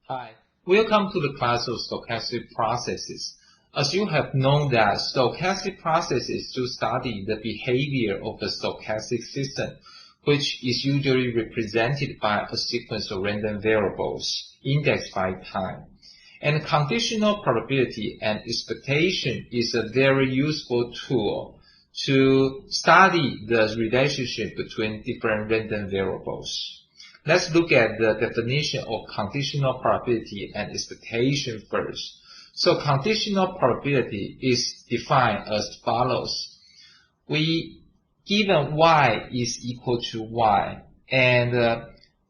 Hi, welcome to the class of stochastic processes. As you have known that stochastic processes to study the behavior of the stochastic system, which is usually represented by a sequence of random variables indexed by time. And conditional probability and expectation is a very useful tool to study the relationship between different random variables. Let's look at the definition of conditional probability and expectation first. So conditional probability is defined as follows. We given y is equal to y, and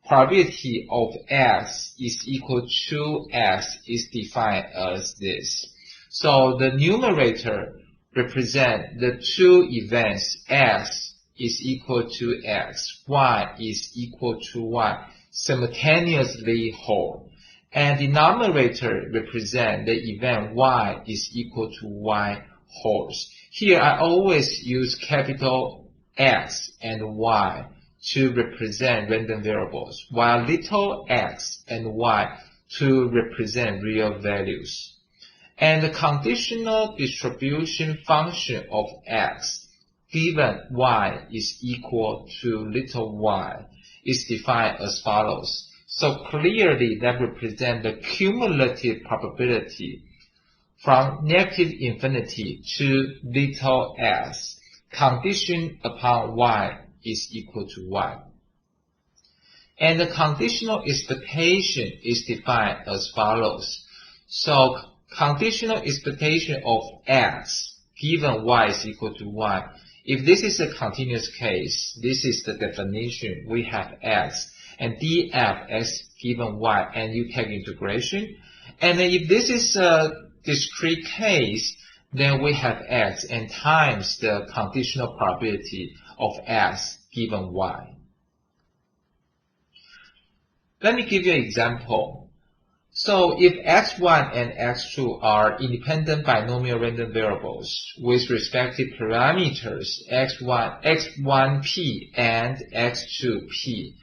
probability of x is equal to x is defined as this. So the numerator represents the two events x is equal to x, y is equal to y, simultaneously hold. And denominator represent the event y is equal to y holds. Here I always use capital X and y to represent random variables, while little x and y to represent real values. And the conditional distribution function of x given y is equal to little y is defined as follows. So clearly that represents the cumulative probability from negative infinity to little s, conditioned upon y is equal to y. And the conditional expectation is defined as follows. So conditional expectation of x given y is equal to y. If this is a continuous case, this is the definition. We have x and df x given y, and you take integration. And if this is a discrete case, then we have x and times the conditional probability of x given y. Let me give you an example. So if x1 and x2 are independent binomial random variables with respective parameters x1p and x2p,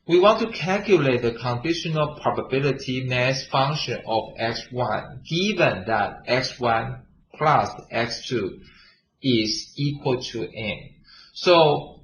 we want to calculate the conditional probability mass function of x1 given that x1 plus x2 is equal to n. So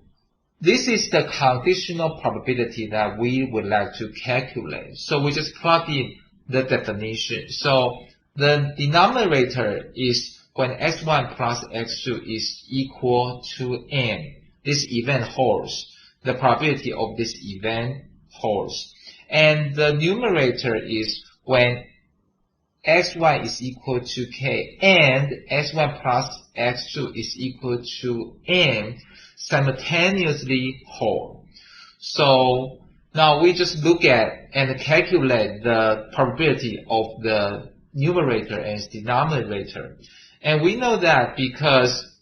this is the conditional probability that we would like to calculate. So we just plug in the definition. So the denominator is when x1 plus x2 is equal to n. This event holds. The probability of this event holds. And the numerator is when xy is equal to k and x1 plus x2 is equal to n simultaneously hold. So now we just look at and calculate the probability of the numerator and denominator. And we know that because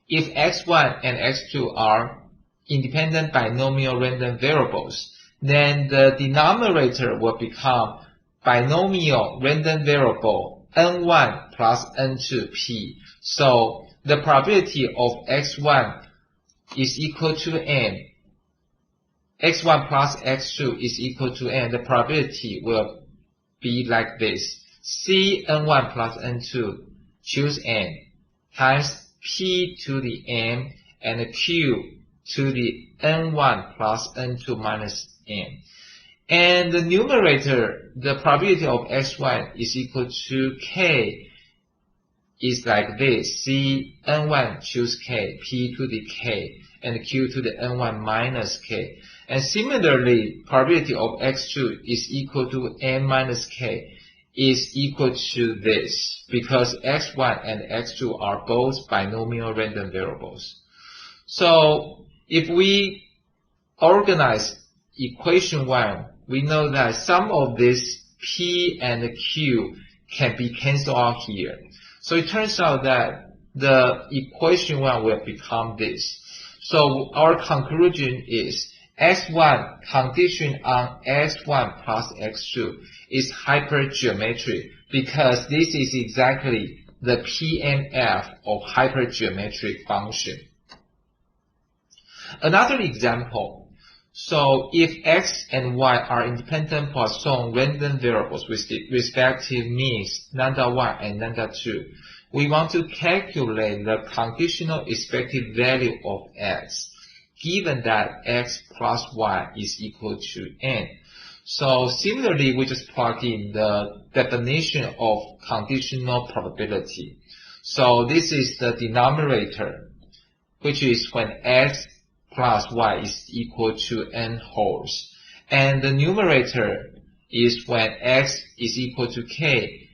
if x1 and x2 are independent binomial random variables, then the denominator will become binomial random variable n1 plus n2p. So the probability of x1 is equal to n. x1 plus x2 is equal to n. The probability will be like this. C n1 plus n2 choose n times p to the n and q to the n1 plus n2 minus n. And the numerator, the probability of x1 is equal to k is like this. C n1 choose k, p to the k, and q to the n1 minus k. And similarly, probability of x2 is equal to n minus k is equal to this, because x1 and x2 are both binomial random variables. So if we organize equation 1, we know that some of this p and q can be cancelled out here. So it turns out that the equation 1 will become this. So our conclusion is x1 conditioned on x1 plus x2 is hypergeometric because this is exactly the PMF of hypergeometric function. Another example. So if x and y are independent Poisson random variables with the respective means lambda 1 and lambda 2, we want to calculate the conditional expected value of x, given that x plus y is equal to n. So similarly, we just plug in the definition of conditional probability. So this is the denominator, which is when x plus y is equal to n wholes. And the numerator is when x is equal to k,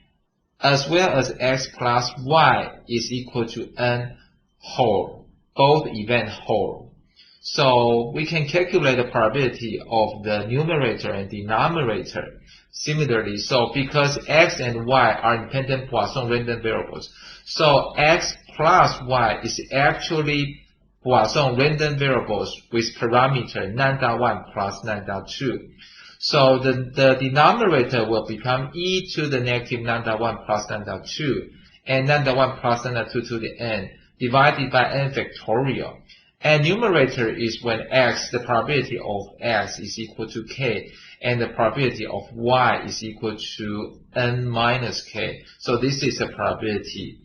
as well as x plus y is equal to n whole, both event whole. So we can calculate the probability of the numerator and denominator similarly. So because x and y are independent Poisson random variables, so x plus y is actually Poisson random variables with parameter lambda 1 plus lambda 2. So the denominator will become e to the negative lambda 1 plus lambda 2 and lambda 1 plus lambda 2 to the n divided by n factorial. And numerator is when x, the probability of x is equal to k, and the probability of y is equal to n minus k. So this is the probability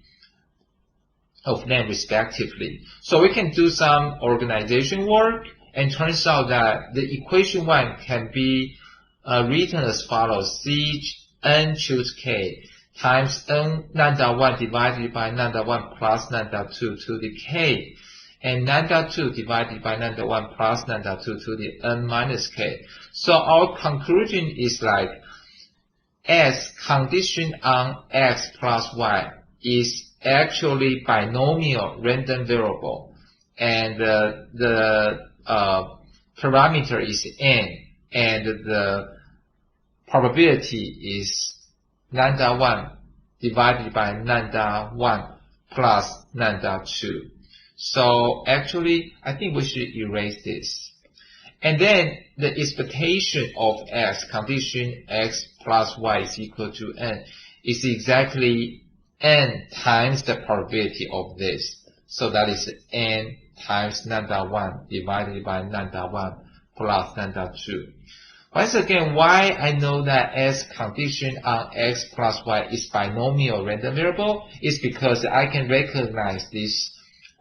of them respectively. So we can do some organization work, and turns out that the equation 1 can be written as follows: c n choose k times n lambda 1 divided by lambda 1 plus lambda 2 to the k, and lambda 2 divided by lambda 1 plus lambda 2 to the n minus k. So our conclusion is like S condition on x plus y is actually binomial random variable, and the parameter is n, and the probability is lambda 1 divided by lambda 1 plus lambda 2. So actually, I think we should erase this. And then the expectation of x, condition x plus y is equal to n, is exactly n times the probability of this. So that is n times lambda 1 divided by lambda 1 plus lambda 2. Once again, why I know that S condition on x plus y is binomial random variable is because I can recognize this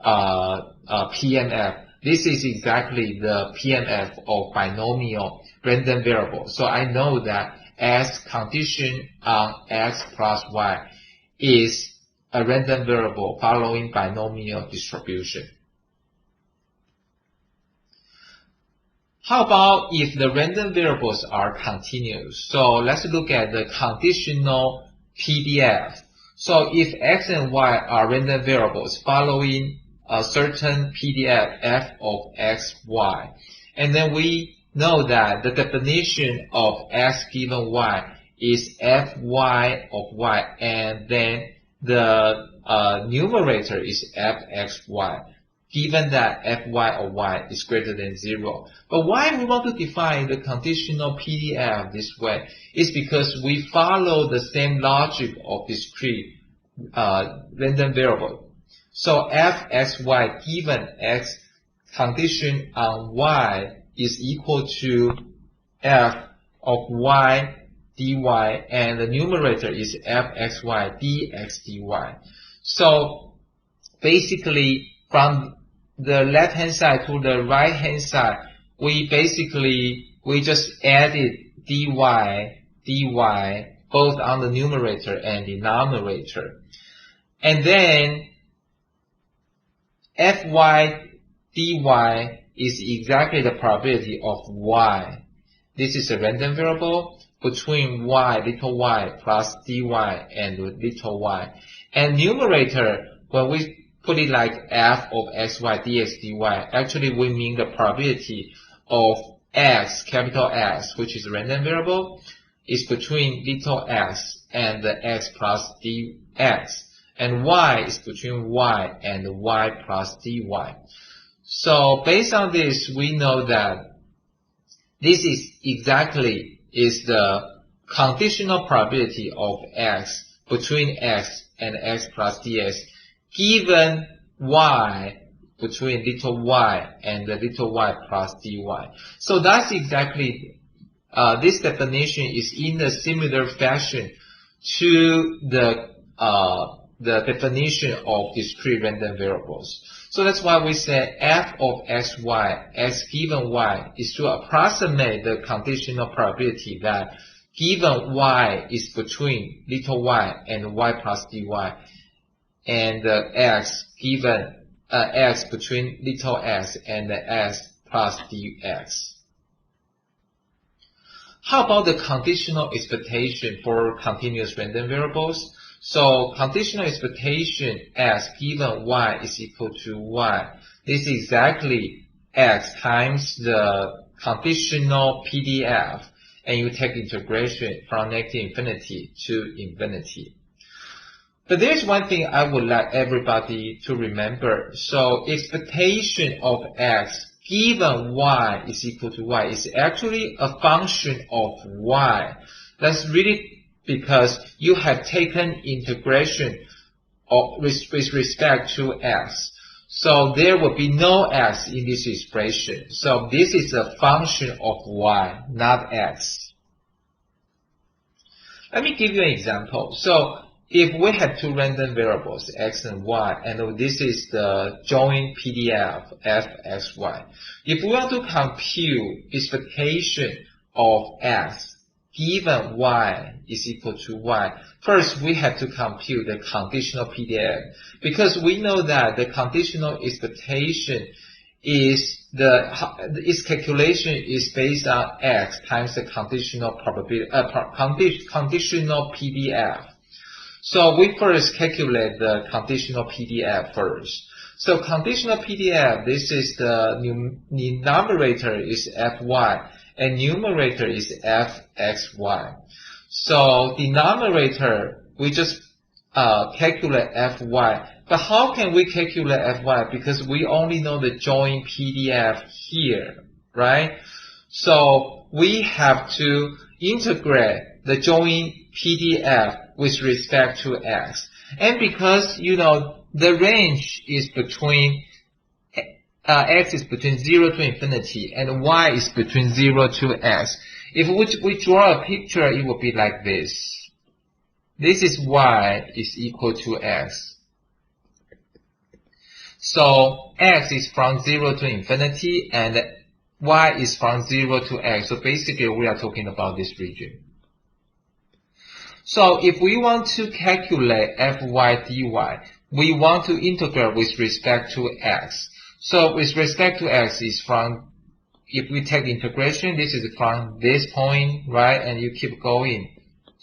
PMF. This is exactly the PMF of binomial random variable. So I know that S condition on x plus y is a random variable following binomial distribution. How about if the random variables are continuous? So let's look at the conditional Pdf. So if x and y are random variables following a certain Pdf f of x, y, and then we know that the definition of x given y is fy of y, and then the numerator is fxy, given that fy of y is greater than 0. But why we want to define the conditional Pdf this way is because we follow the same logic of discrete random variable. So fxy given x condition on y is equal to f of y dy, and the numerator is fxy dx dy. So basically, from the left hand side to the right hand side, we just added dy both on the numerator and denominator. And then fy dy is exactly the probability of y. This is a random variable between y, little y, plus dy and little y. And numerator, when we put it like f of xy dx dy, actually we mean the probability of x, capital X, which is a random variable, is between little x and the x plus dx. And y is between y and y plus dy. So based on this, we know that this is exactly the conditional probability of x between x and x plus dx, given y between little y and the little y plus dy. So that's exactly, this definition is in a similar fashion to the definition of discrete random variables. So that's why we say f of xy, x given y, is to approximate the conditional probability that given y is between little y and y plus dy, and x given x between little x and x plus dx. How about the conditional expectation for continuous random variables? So conditional expectation x given y is equal to y. This is exactly x times the conditional Pdf, and you take integration from negative infinity to infinity. But there's one thing I would like everybody to remember. So expectation of x given y is equal to y is actually a function of y. That's really because you have taken integration with respect to x. So there will be no x in this expression. So this is a function of y, not x. Let me give you an example. So if we have two random variables, x and y, and this is the joint PDF fxy. If we want to compute expectation of x given y is equal to y, first we have to compute the conditional Pdf, because we know that the conditional expectation is its calculation is based on x times the conditional probability, conditional Pdf. So we first calculate the conditional Pdf first. So conditional Pdf, this is the numerator is fy and numerator is fxy. So denominator, we just calculate fy. But how can we calculate fy? Because we only know the joint Pdf here, right? So we have to integrate the joint Pdf with respect to x. And because, you know, the range is between, x is between 0 to infinity and y is between 0 to x. If we draw a picture, it will be like this. This is y is equal to x. So x is from 0 to infinity and y is from 0 to x. So basically we are talking about this region. So if we want to calculate fy dy, we want to integrate with respect to x. So with respect to x is from, if we take integration, this is from this point, right? And you keep going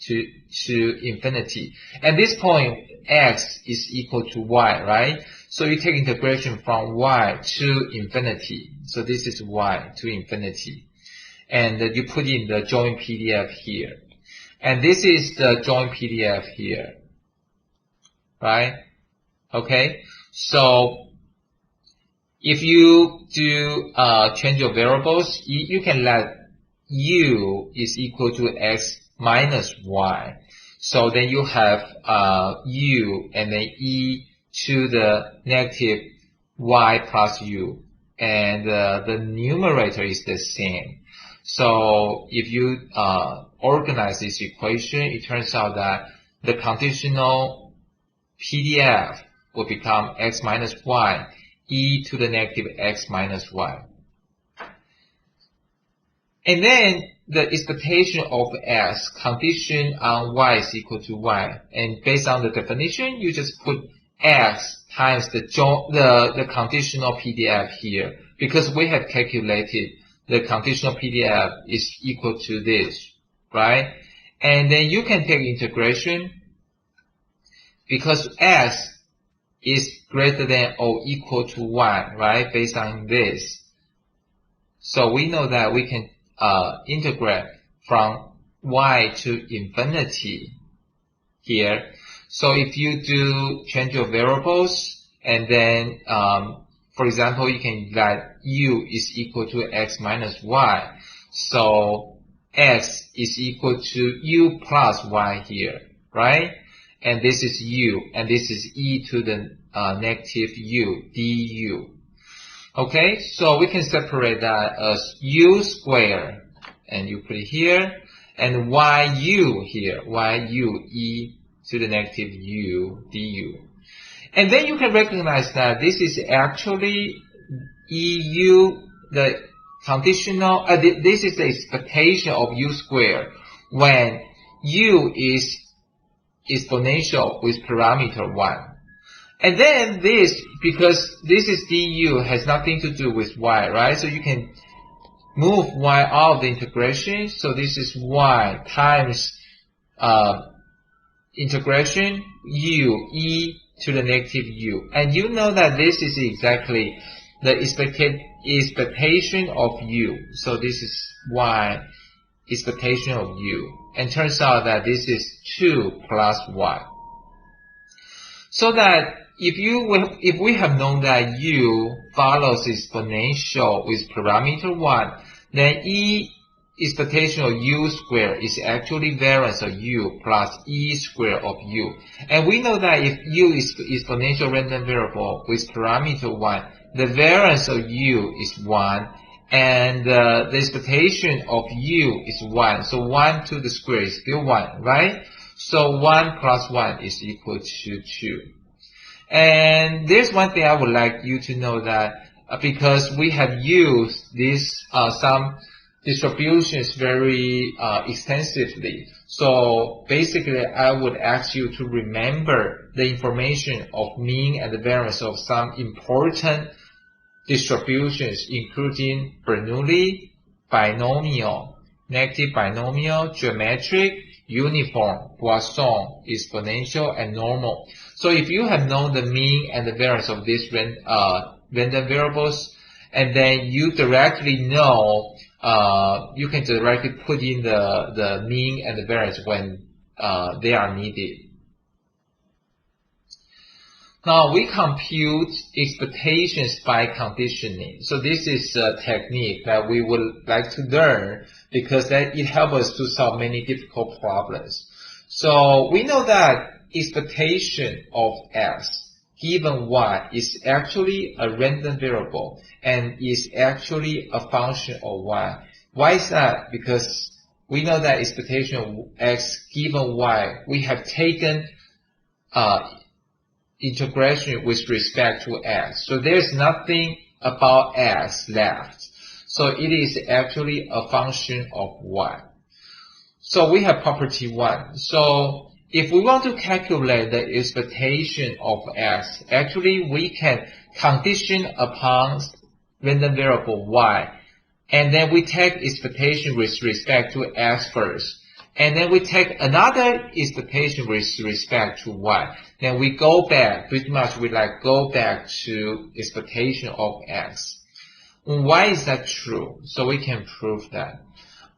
to infinity. And this point, x is equal to y, right? So you take integration from y to infinity. So this is y to infinity. And you put in the joint Pdf here. And this is the joint Pdf here, right? Okay, so if you do change of variables, you can let u is equal to x minus y. So then you have u and then e to the negative y plus u, and the numerator is the same. So if you organize this equation, it turns out that the conditional Pdf will become x minus y, e to the negative x minus y. And then the expectation of x condition on y is equal to y. And based on the definition, you just put x times the conditional Pdf here, because we have calculated the conditional Pdf is equal to this, right? And then you can take integration because x is greater than or equal to y, right? Based on this. So we know that we can integrate from y to infinity here. So if you do change of variables and then for example, you can let u is equal to x minus y. So x is equal to u plus y here, right? And this is u, and this is e to the negative u, du. Okay, so we can separate that as u squared, and you put it here, and yu here, yu e to the negative u du. And then you can recognize that this is actually eu, the conditional, this is the expectation of u squared when u is exponential with parameter 1. And then this, because this is du, has nothing to do with y, right? So you can move y out of the integration. So this is y times integration u e to the negative u. And you know that this is exactly the expectation of u. So this is y expectation of u. And turns out that this is 2 plus y. So that if we have known that u follows exponential with parameter 1, then e expectation of u squared is actually variance of u plus e squared of u. And we know that if u is exponential random variable with parameter 1, the variance of u is 1, and the expectation of u is 1. So 1 to the square is still 1, right? So 1 plus 1 is equal to 2. And there's one thing I would like you to know, that because we have used this some distributions very extensively, so basically I would ask you to remember the information of mean and the variance of some important distributions, including Bernoulli, binomial, negative binomial, geometric, uniform, Poisson, exponential, and normal. So if you have known the mean and the variance of these random variables, and then you directly know, you can directly put in the mean and the variance when they are needed. Now we compute expectations by conditioning. So this is a technique that we would like to learn because that it helps us to solve many difficult problems. So we know that expectation of x given y is actually a random variable and is actually a function of y. Why is that? Because we know that expectation of x given y, we have taken integration with respect to x. So there's nothing about x left. So it is actually a function of y. So we have property 1. So if we want to calculate the expectation of x, actually we can condition upon random variable y. And then we take expectation with respect to x first. And then we take another expectation with respect to y. Then we go back, pretty much we go back to expectation of x. Why is that true? So we can prove that.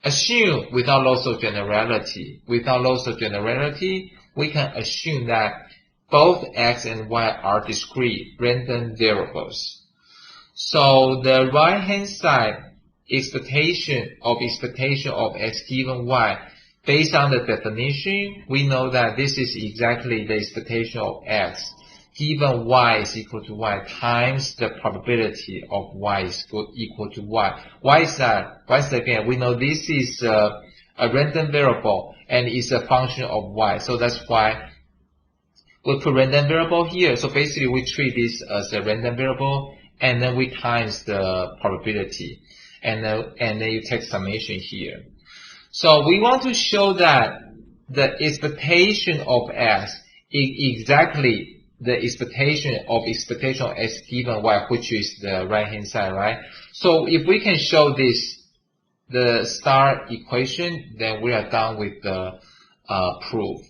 Assume without loss of generality. Without loss of generality, we can assume that both x and y are discrete random variables. So the right hand side expectation of x given y, based on the definition, we know that this is exactly the expectation of x given y is equal to y times the probability of y is equal to y. Why is that? Once again, we know this is a random variable and it's a function of y. So that's why we put random variable here. So basically we treat this as a random variable and then we times the probability. And then you take summation here. So we want to show that the expectation of x is exactly the expectation of x given y, which is the right hand side, right? So if we can show this, the star equation, then we are done with the proof.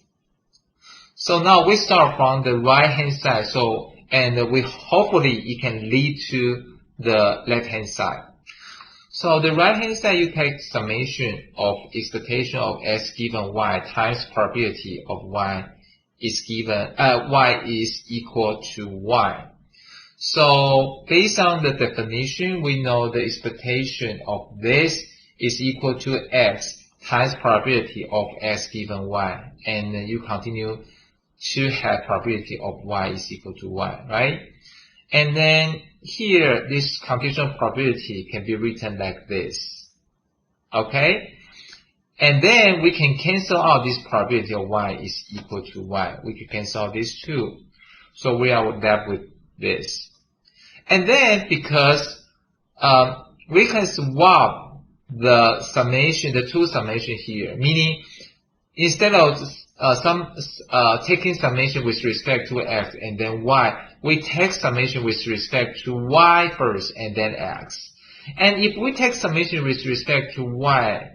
So now we start from the right hand side. So, and we hopefully it can lead to the left hand side. So the right hand side, you take summation of expectation of x given y times probability of y is given, y is equal to y. So based on the definition, we know the expectation of this is equal to x times probability of x given y. And then you continue to have probability of y is equal to y, right? And then here, this conditional probability can be written like this. Okay? And then we can cancel out this probability of y is equal to y. We can cancel out these two. So we are left with this. And then because we can swap the summation, the two summation here, meaning instead of taking summation with respect to x and then y, we take summation with respect to y first and then x. And if we take summation with respect to y,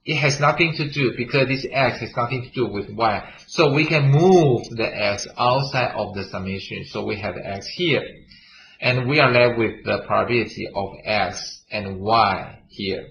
it has nothing to do because this x has nothing to do with y. So we can move the x outside of the summation. So we have x here. And we are left with the probability of x and y here.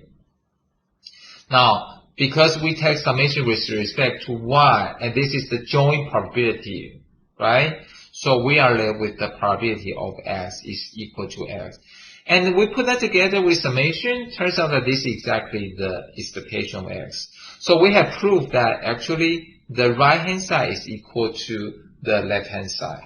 Now, because we take summation with respect to y, and this is the joint probability, right? So we are left with the probability of x is equal to x. And we put that together with summation. Turns out that this is exactly the expectation of x. So we have proved that actually the right-hand side is equal to the left-hand side.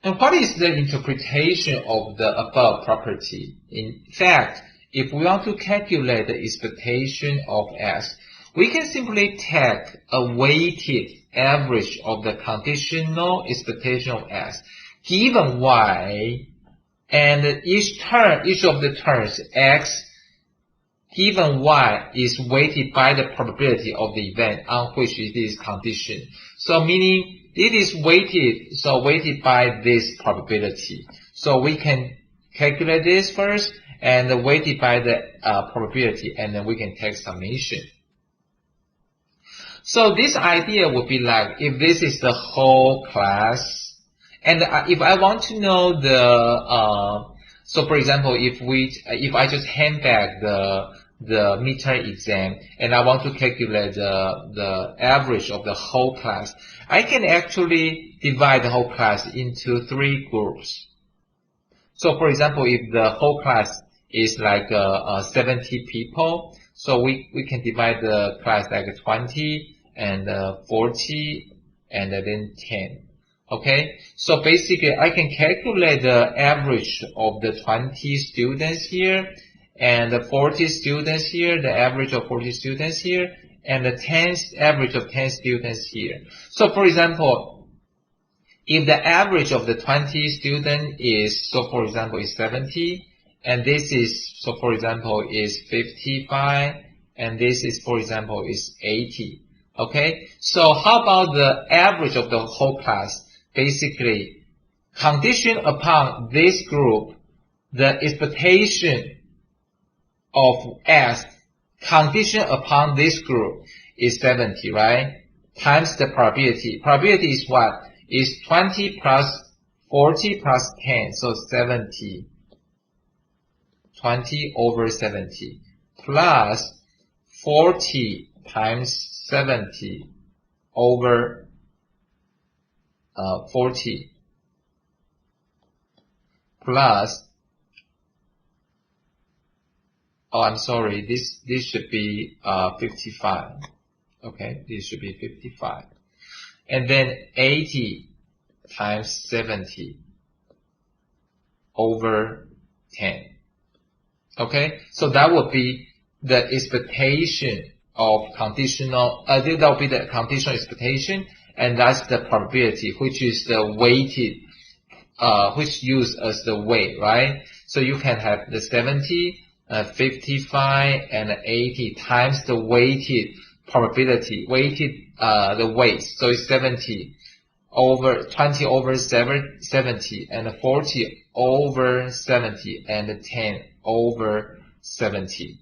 And what is the interpretation of the above property? In fact, if we want to calculate the expectation of x, we can simply take a weighted average of the conditional expectation of x given y, and each of the terms x given y is weighted by the probability of the event on which it is conditioned. So meaning it is weighted by this probability. So we can calculate this first and weight it by the probability, and then we can take summation. So this idea would be like, if this is the whole class, and if I want to know the, so for example, if I just hand back the midterm exam and I want to calculate the average of the whole class, I can actually divide the whole class into 3 groups. So for example, if the whole class is like 70 people, so we can divide the class like 20 and 40 and then 10. Okay, so basically I can calculate the average of the 20 students here and the 40 students here, the average of 40 students here, and the average of 10 students here. So for example, if the average of the 20 student is, so for example, is 70, and this is, so for example, is 55, and this is, for example, is 80. Okay, so how about the average of the whole class? Basically, conditioned upon this group, the expectation of S conditioned upon this group is 70, right? Times the probability. Probability is what? Is 20 plus 40 plus 10, so 70. 20 over 70 plus 40 times 70 over 40 plus, oh, I'm sorry, this should be 55. Okay, this should be 55. And then 80 times 70 over 10. Okay, so that would be the expectation of conditional, that would be the conditional expectation, and that's the probability, which is the weighted, which used as the weight, right? So you can have the 70, 55, and 80 times the weighted probability, the weight. So it's 70 over 20 over 70, and 40 over 70, and 10 over 70.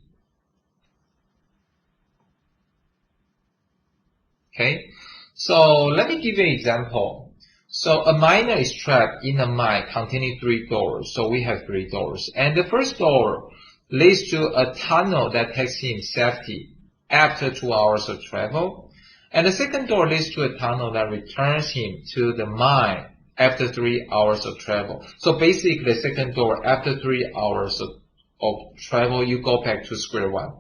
Okay, so let me give you an example. So a miner is trapped in a mine containing 3 doors. So we have 3 doors. And the first door leads to a tunnel that takes him safety after 2 hours of travel. And the second door leads to a tunnel that returns him to the mine after 3 hours of travel. So basically the second door, after 3 hours of travel, you go back to square one.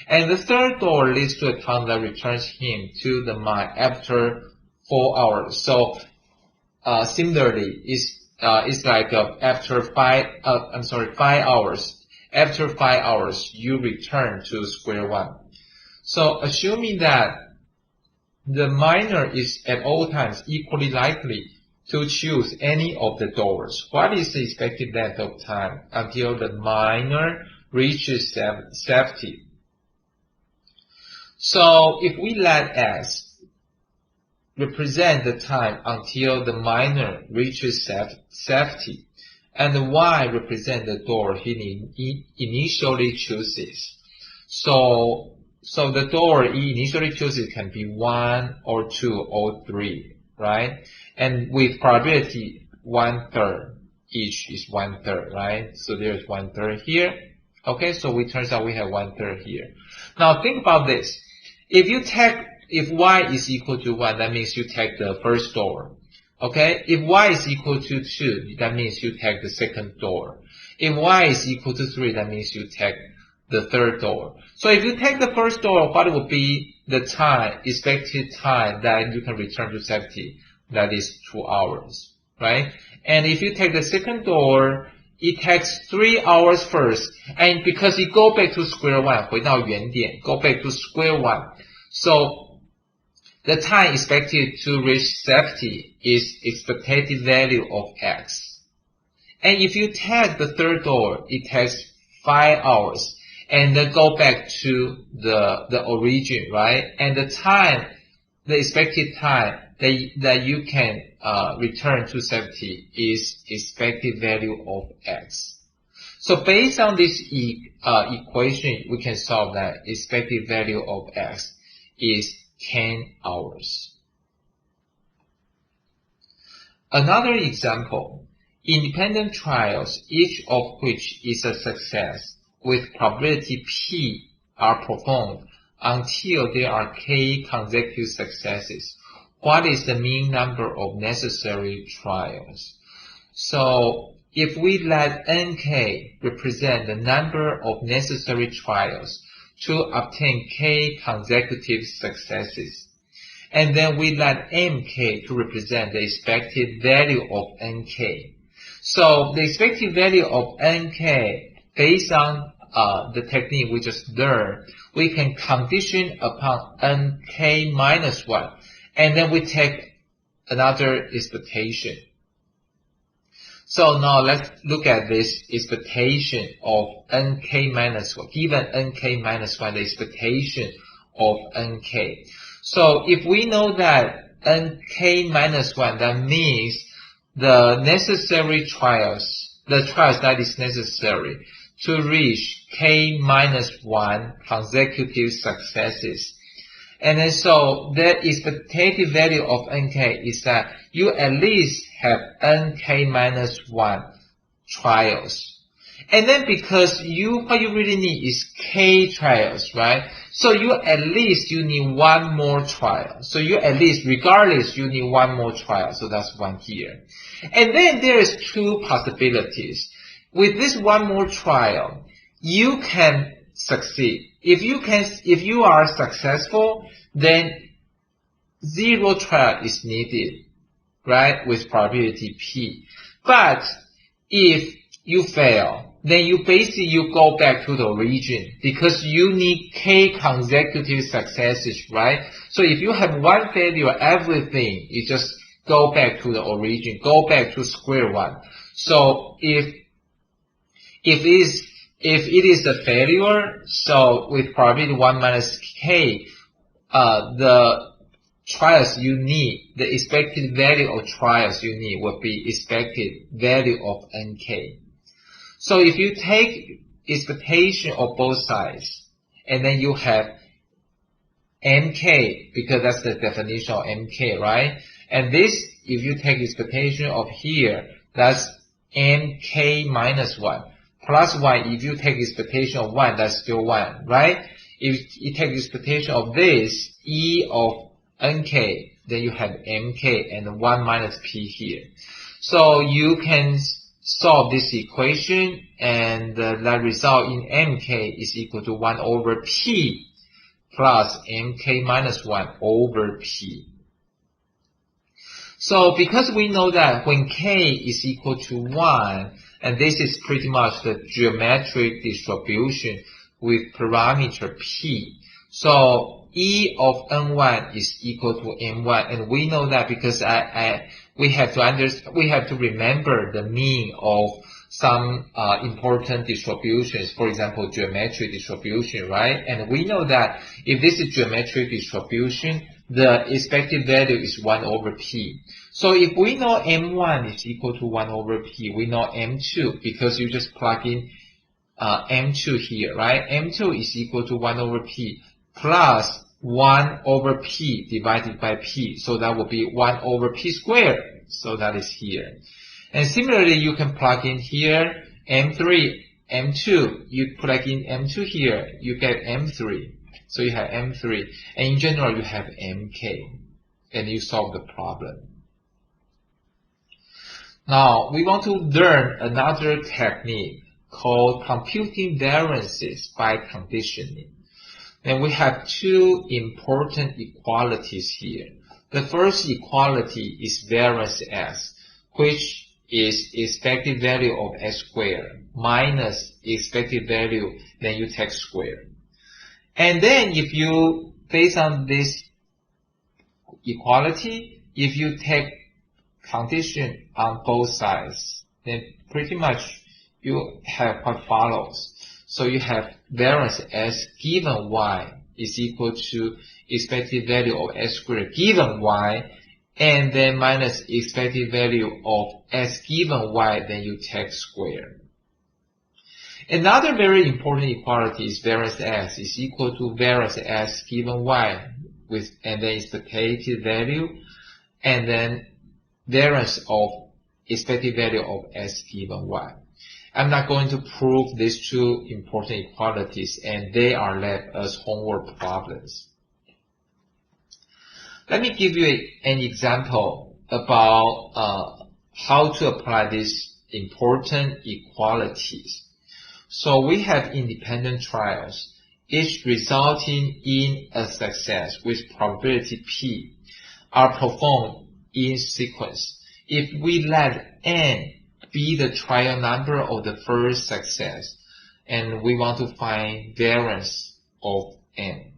And the third door leads to a tunnel that returns him to the mine after 4 hours. So similarly, it's like after 5 hours. After 5 hours, you return to square one. So assuming that the miner is at all times equally likely to choose any of the doors, what is the expected length of time until the miner reaches safety? So if we let x represent the time until the miner reaches safety, and y represent the door he initially chooses. So the door he initially chooses can be 1 or 2 or 3, right? And with probability 1/3, each is 1/3, right? So there's 1/3 here. Okay, so it turns out we have 1/3 here. Now think about this. If y is equal to 1, that means you take the first door. Okay, if y is equal to 2, that means you take the second door. If y is equal to 3, that means you take the third door. So if you take the first door, what would be the expected time that you can return to safety? That is 2 hours, right? And if you take the second door, it takes 3 hours first, and because you go back to square one, 回到原点, go back to square one. So the time expected to reach safety is expected value of x. And if you take the third door, it takes 5 hours, and then go back to the origin, right? And the expected time that you can return to safety is expected value of x. So based on this equation, we can solve that expected value of x is 10 hours. Another example, independent trials, each of which is a success, with probability p are performed until there are k consecutive successes. What is the mean number of necessary trials? So if we let nk represent the number of necessary trials to obtain k consecutive successes, and then we let mk to represent the expected value of nk. So the expected value of nk, based on the technique we just learned, we can condition upon nk minus 1, and then we take another expectation. So now let's look at this expectation of nk minus 1. Given nk minus 1, the expectation of nk. So if we know that nk minus 1, that means the necessary trials, the trials that is necessary to reach k minus 1 consecutive successes. And then so the expected value of nk is that you at least have nk minus 1 trials. And then because what you really need is k trials, right? So you need one more trial. So you at least, regardless, you need one more trial. So that's one here. And then there is two possibilities. With this one more trial, you can succeed. If you are successful, then 0 trial is needed, right, with probability p. But if you fail, then you go back to the origin because you need k consecutive successes, right? So if you have one failure, everything is just go back to the origin, go back to square one. So if it is a failure, so with probability 1 minus k, the trials you need, the expected value of trials you need will be expected value of nk. So if you take expectation of both sides, and then you have mk, because that's the definition of mk, right? And this, if you take expectation of here, that's mk minus 1. Plus 1, if you take expectation of 1, that's still 1, right? If you take expectation of this, E of nk, then you have mk and 1 minus p here. So you can solve this equation, and that result in mk is equal to 1 over p plus mk minus 1 over p. So because we know that when k is equal to 1, and this is pretty much the geometric distribution with parameter p. So E of n1 is equal to m1, and we know that because we have to remember the mean of some important distributions, for example, geometric distribution, right? And we know that if this is geometric distribution, the expected value is 1 over p. So if we know m1 is equal to 1 over p, we know m2 because you just plug in m2 here, right? m2 is equal to 1 over p plus 1 over p divided by p. So that will be 1 over p squared. So that is here. And similarly, you can plug in here m3, m2. You plug in m2 here, you get m3. So you have m3. And in general, you have mk. And you solve the problem. Now, we want to learn another technique called computing variances by conditioning. And we have two important equalities here. The first equality is variance s, which is expected value of s squared minus expected value, then you take squared. And then if you, based on this equality, if you take condition on both sides, then pretty much you have what follows. So you have variance s given y is equal to expected value of s squared given y, and then minus expected value of s given y, then you take square. Another very important equality is variance s is equal to variance s given y with, and then expected value, and then variance of expected value of s given y. I'm not going to prove these two important equalities, and they are left as homework problems. Let me give you an example about how to apply these important equalities. So we have independent trials, each resulting in a success with probability p, are performed in sequence. If we let n be the trial number of the first success, and we want to find variance of n.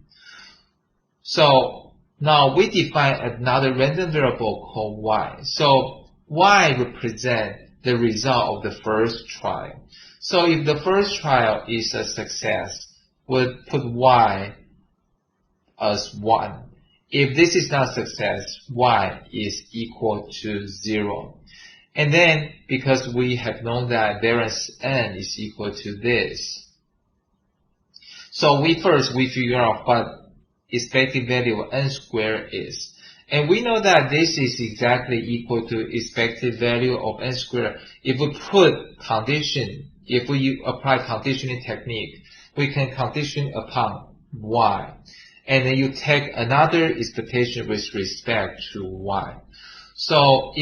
So now we define another random variable called y. So y represents the result of the first trial. So if the first trial is a success, we'll put y as 1. If this is not a success, y is equal to 0. And then, because we have known that variance n is equal to this, so we figure out what expected value of n squared is. And we know that this is exactly equal to expected value of n squared. If we put condition, if we apply conditioning technique, we can condition upon y. And then you take another expectation with respect to y. So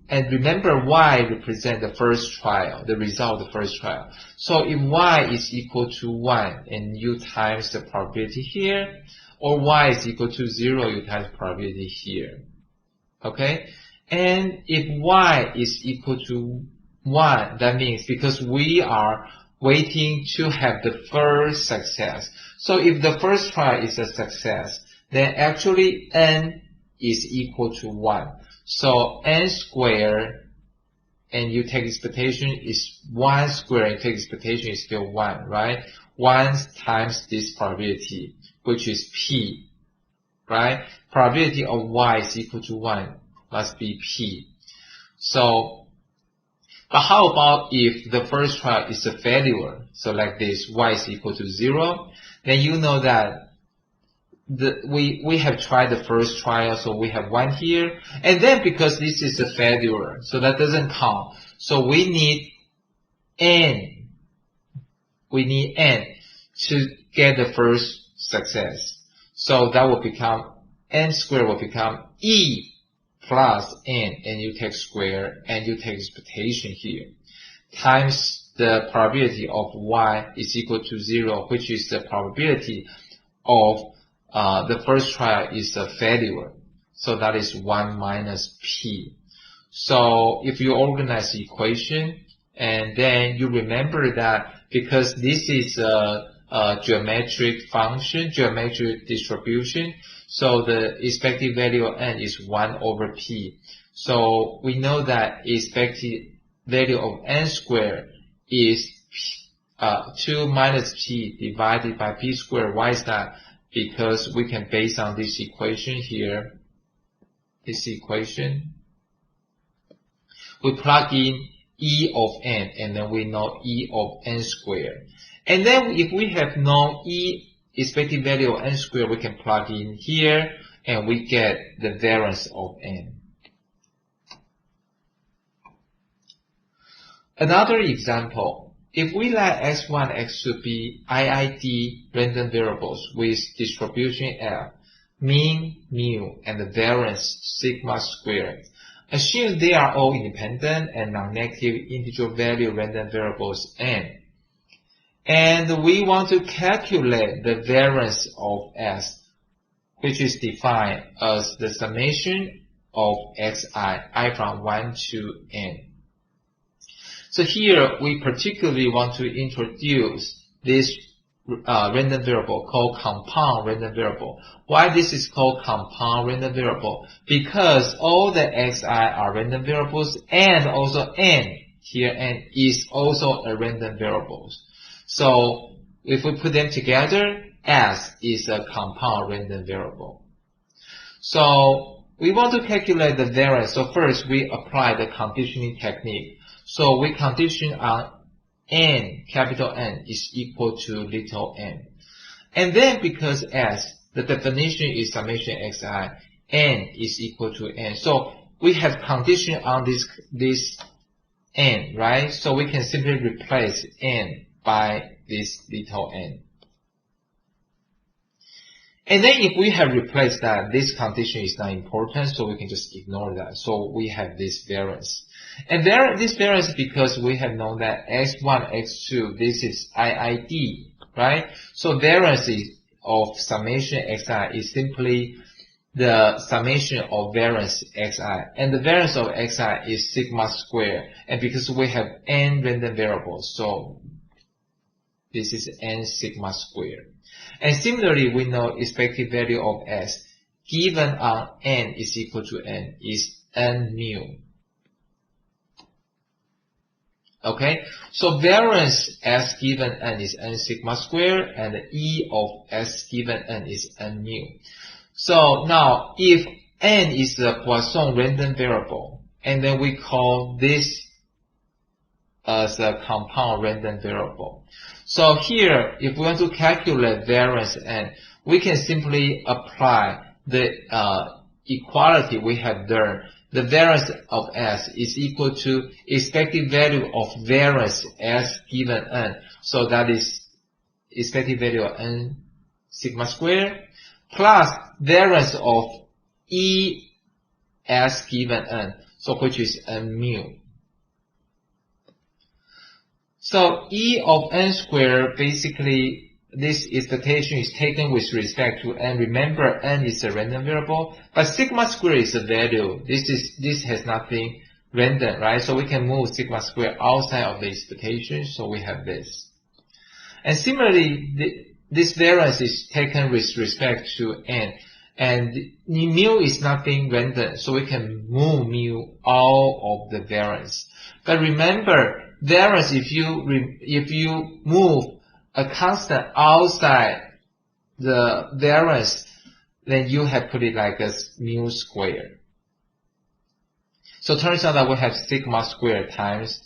and remember y represents the first trial, the result of the first trial. So if y is equal to 1 and you times the probability here, or y is equal to 0, you times probability here. Okay? And if y is equal to 1, that means because we are waiting to have the first success. So if the first trial is a success, then actually n is equal to 1. So n squared, and you take expectation is 1 squared, and take expectation is still 1, right? 1 times this probability, which is p, right? Probability of y is equal to 1 must be p. So, but how about if the first trial is a failure? So like this, y is equal to 0, then you know that we have tried the first trial, so we have 1 here. And then because this is a failure, so that doesn't count. So we need n. We need n to get the first success. So that will become, n squared will become e plus n, and you take square, and you take expectation here, times the probability of y is equal to 0, which is the probability of the first trial is a failure. So that is 1 minus P. So if you organize the equation, and then you remember that because this is a geometric function, geometric distribution, so the expected value of n is 1 over P. So we know that expected value of n squared is 2 minus P divided by P squared. Why is that? Because we can base on this equation here, this equation, we plug in E of n, and then we know E of n squared. And then if we have known E expected value of n squared, we can plug in here, and we get the variance of n. Another example, if we let x1, x2 be IID random variables with distribution F, mean, mu, and the variance sigma squared, assume they are all independent and non-negative integer value random variables n. And we want to calculate the variance of S, which is defined as the summation of xi, I from 1 to n. So here we particularly want to introduce this random variable called compound random variable. Why this is called compound random variable? Because all the xi are random variables, and also n, here n is also a random variable. So if we put them together, S is a compound random variable. So we want to calculate the variance. So first we apply the conditioning technique. So we condition on n, capital N, is equal to little n. And then because S, the definition is summation xi, n is equal to n. So we have condition on this n, right? So we can simply replace n by this little n. And then if we have replaced that, this condition is not important, so we can just ignore that. So we have this variance. And this variance because we have known that x1, x2, this is IID, right? So variance of summation xi is simply the summation of variance xi. And the variance of xi is sigma squared. And because we have n random variables, so this is n sigma squared. And similarly, we know expected value of S given on n is equal to n is n mu. Okay, so variance S given n is n sigma squared, and E of S given n is n mu. So now, if n is a Poisson random variable, and then we call this as a compound random variable. So here, if we want to calculate variance n, we can simply apply the equality we have there. The variance of S is equal to expected value of variance S given n. So that is expected value of n sigma squared plus variance of E S given n, so which is n mu. So E of n squared, basically this expectation is taken with respect to n. Remember, n is a random variable, but sigma squared is a value. This has nothing random, right? So we can move sigma squared outside of the expectation. So we have this. And similarly, this variance is taken with respect to n, and mu is nothing random, so we can move mu out of the variance. But remember, variance, if you move a constant outside the variance, then you have put it like a mu squared. So it turns out that we have sigma squared times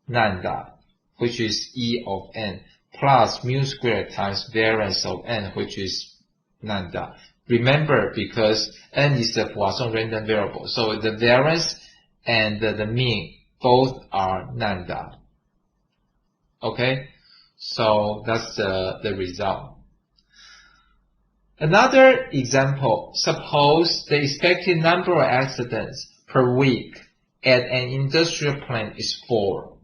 lambda, which is E of n, plus mu squared times variance of n, which is lambda. Remember, because n is a Poisson random variable, so the variance and the mean both are lambda. Okay, so that's the result. Another example, suppose the expected number of accidents per week at an industrial plant is 4.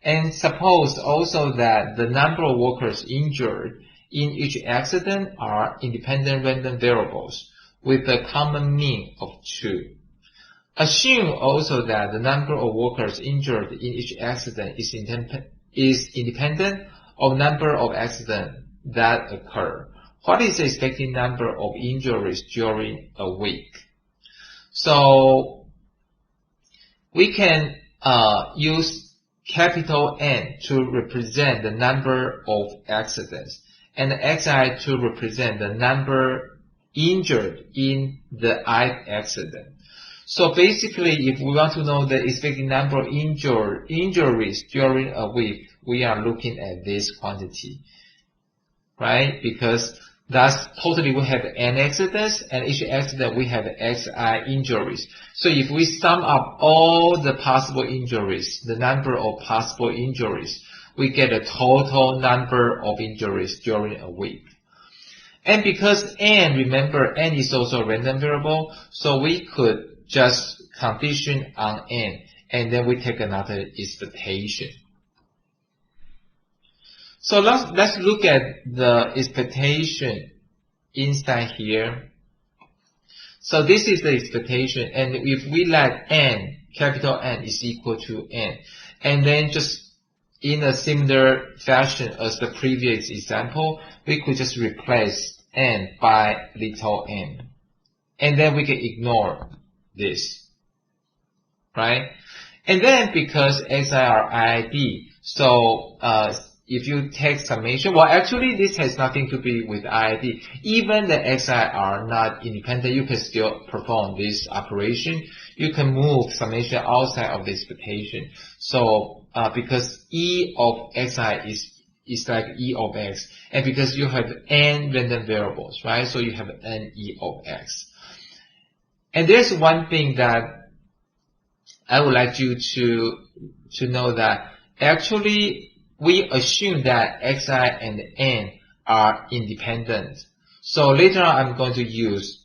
And suppose also that the number of workers injured in each accident are independent random variables. with a common mean of 2. Assume also that the number of workers injured in each accident is independent of number of accidents that occur. What is the expected number of injuries during a week? So we can use capital N to represent the number of accidents and Xi to represent the number injured in the ith accident. So basically, if we want to know the expected number of injuries during a week, we are looking at this quantity, right? Because that's totally we have n accidents, and each accident we have xi injuries. So if we sum up all the possible injuries, the number of possible injuries, we get a total number of injuries during a week. And because n, remember, n is also a random variable, so we could just condition on n, and then we take another expectation. So let's look at the expectation inside here. So this is the expectation, and if we let n, capital N is equal to n, and then just in a similar fashion as the previous example, we could just replace n by little n, and then we can ignore this, right? And then because xi are IID, so if you take summation, well, actually this has nothing to do with IID. Even the xi are not independent, you can still perform this operation. You can move summation outside of the expectation. So because E of xi is like E of x, and because you have n random variables, right? So you have n E of x. And there's one thing that I would like you to know, that actually we assume that xi and n are independent. So later on I'm going to use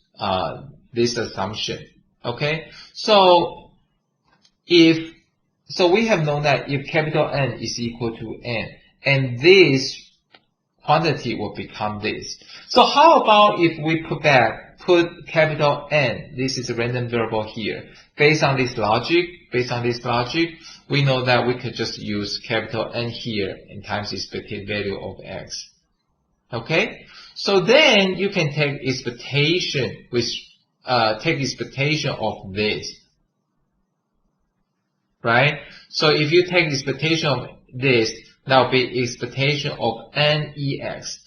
this assumption. Okay? So we have known that if capital N is equal to n, and this quantity will become this. So how about if we put capital N, this is a random variable here. Based on this logic, we know that we could just use capital N here and times expected value of x. Okay? So then you can take expectation of this. Right? So if you take expectation of this, that will be expectation of NEX.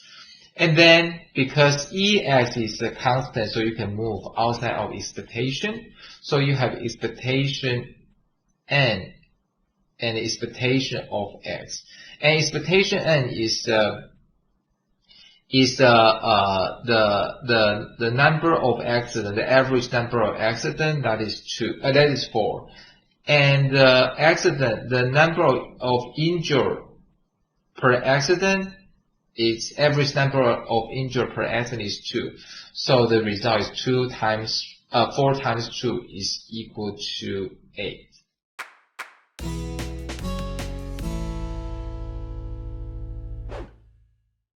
And then because EX is a constant, so you can move outside of expectation. So you have expectation N and expectation of X. And expectation N is the number of accidents, the average number of accidents, that is 4. And the number of injured per accident, its average number of injured per accident is 2. So the result is 4 times 2 is equal to 8.